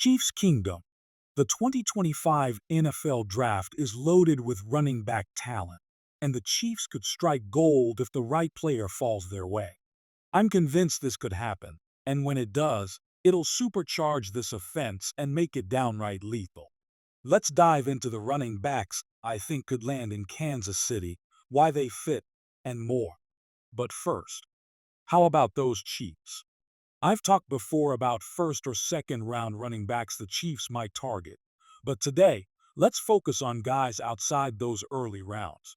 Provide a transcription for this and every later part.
Chiefs Kingdom. The 2025 NFL Draft is loaded with running back talent, and the Chiefs could strike gold if the right player falls their way. I'm convinced this could happen, and when it does, it'll supercharge this offense and make it downright lethal. Let's dive into the running backs I think could land in Kansas City, why they fit, and more. But first, how about those Chiefs? I've talked before about first or second round running backs the Chiefs might target, but today, let's focus on guys outside those early rounds.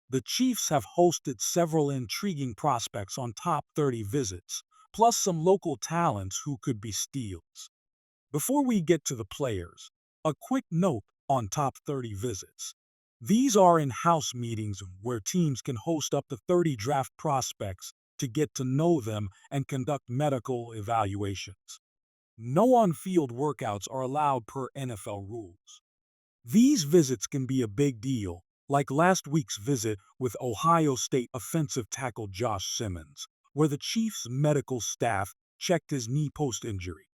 The Chiefs have hosted several intriguing prospects on top 30 visits, plus some local talents who could be steals. Before we get to the players, a quick note on top 30 visits. These are in-house meetings where teams can host up to 30 draft prospects to get to know them and conduct medical evaluations. No on-field workouts are allowed per NFL rules. These visits can be a big deal, like last week's visit with Ohio State offensive tackle Josh Simmons, where the Chiefs' medical staff checked his knee post-injury.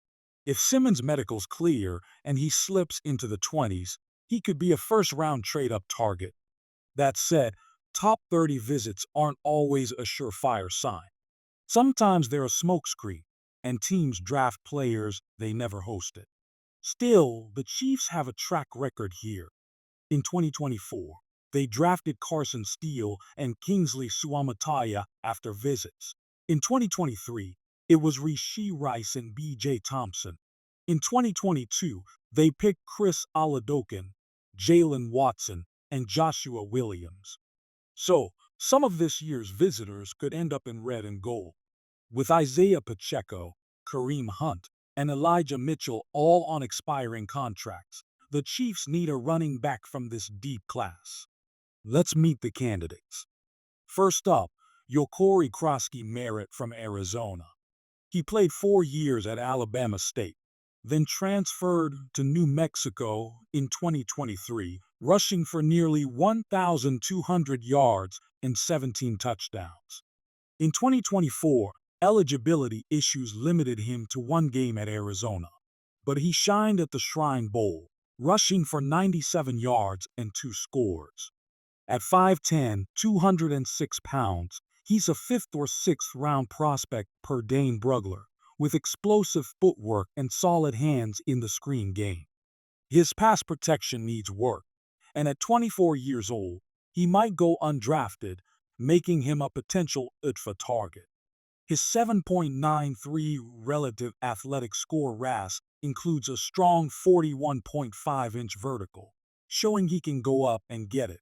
If Simmons' medical's clear and he slips into the 20s, he could be a first-round trade-up target. That said, top 30 visits aren't always a surefire sign. Sometimes they're a smokescreen, and teams draft players they never hosted. Still, the Chiefs have a track record here. In 2024, they drafted Carson Steele and Kingsley Suamataia after visits. In 2023, it was Rishi Rice and B.J. Thompson. In 2022, they picked Chris Oladokin, Jalen Watson, and Joshua Williams. So, some of this year's visitors could end up in red and gold. With Isaiah Pacheco, Kareem Hunt, and Elijah Mitchell all on expiring contracts, the Chiefs need a running back from this deep class. Let's meet the candidates. First up, Yokori Krosky-Merritt from Arizona. He played 4 years at Alabama State, then transferred to New Mexico in 2023, rushing for nearly 1,200 yards and 17 touchdowns. In 2024, eligibility issues limited him to 1 game at Arizona, but he shined at the Shrine Bowl, rushing for 97 yards and 2 scores. At 5'10", 206 pounds, he's a 5th or 6th round prospect per Dane Brugler, with explosive footwork and solid hands in the screen game. His pass protection needs work, and at 24 years old, he might go undrafted, making him a potential UTFA target. His 7.93 relative athletic score RAS includes a strong 41.5-inch vertical, showing he can go up and get it.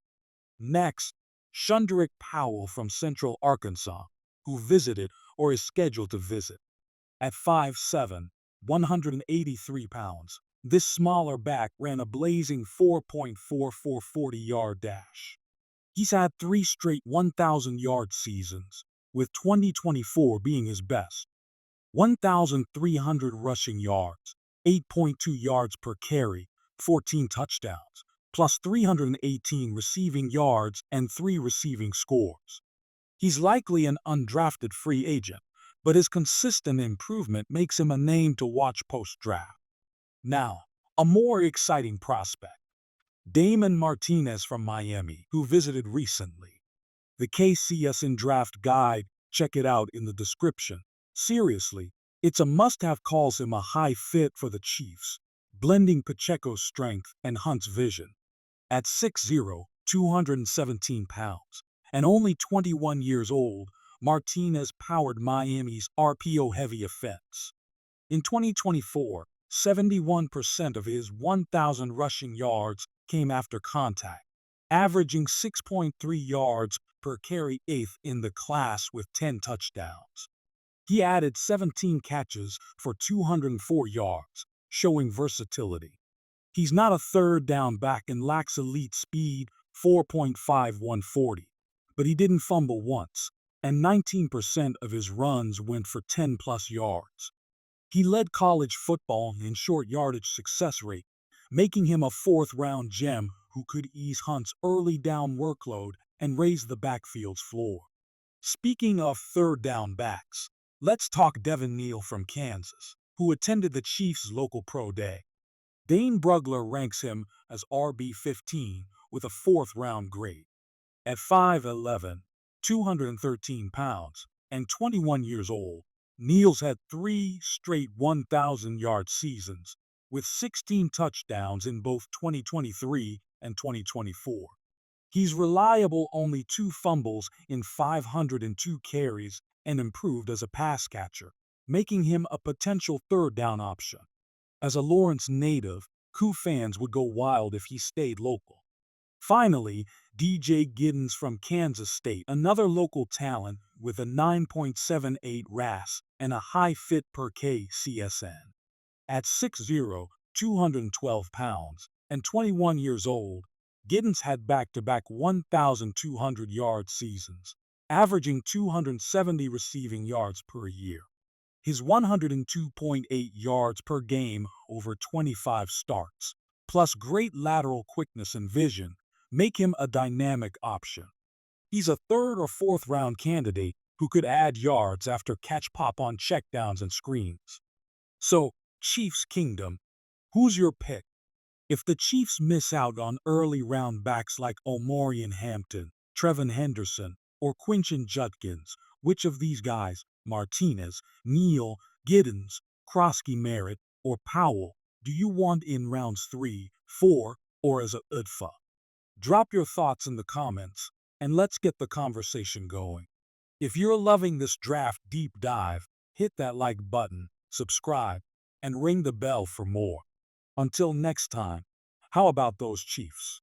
Next, Shundrick Powell from Central Arkansas, who visited or is scheduled to visit. At 5'7", 183 pounds, this smaller back ran a blazing 4.44 40-yard dash. He's had 3 straight 1,000-yard seasons, with 2024 being his best. 1,300 rushing yards, 8.2 yards per carry, 14 touchdowns, plus 318 receiving yards and 3 receiving scores. He's likely an undrafted free agent, but his consistent improvement makes him a name to watch post-draft. Now, a more exciting prospect. Damon Martinez from Miami, who visited recently. The KCSN Draft Guide, check it out in the description. Seriously, it's a must-have, calls him a high fit for the Chiefs, blending Pacheco's strength and Hunt's vision. At 6'0", 217 pounds, and only 21 years old, Martinez powered Miami's RPO-heavy offense. In 2024, 71% of his 1,000 rushing yards came after contact, averaging 6.3 yards per carry, 8th in the class with 10 touchdowns. He added 17 catches for 204 yards, showing versatility. He's not a third down back and lacks elite speed, 4.51 40, but he didn't fumble once, and 19% of his runs went for 10-plus yards. He led college football in short yardage success rate, making him a 4th-round gem who could ease Hunt's early down workload and raise the backfield's floor. Speaking of third down backs, let's talk Devin Neal from Kansas, who attended the Chiefs' local pro day. Dane Brugler ranks him as RB15 with a fourth-round grade. At 5'11", 213 pounds, and 21 years old, Neal's had 3 straight 1,000-yard seasons, with 16 touchdowns in both 2023 and 2024. He's reliable, only 2 fumbles in 502 carries, and improved as a pass catcher, making him a potential third-down option. As a Lawrence native, Coup fans would go wild if he stayed local. Finally, DJ Giddens from Kansas State, another local talent with a 9.78 RAS and a high fit per K CSN. At 6'0", 212 pounds, and 21 years old, Giddens had back-to-back 1,200-yard seasons, averaging 270 receiving yards per year. His 102.8 yards per game over 25 starts, plus great lateral quickness and vision, make him a dynamic option. He's a third or fourth round candidate who could add yards after catch pop on checkdowns and screens. So, Chiefs Kingdom, who's your pick? If the Chiefs miss out on early round backs like Omarion Hampton, Trevin Henderson, or Quinton Judkins, which of these guys, Martinez, Neal, Giddens, Krosky Merritt, or Powell, do you want in rounds 3, 4, or as a UDFA? Drop your thoughts in the comments, and let's get the conversation going. If you're loving this draft deep dive, hit that like button, subscribe, and ring the bell for more. Until next time, how about those Chiefs?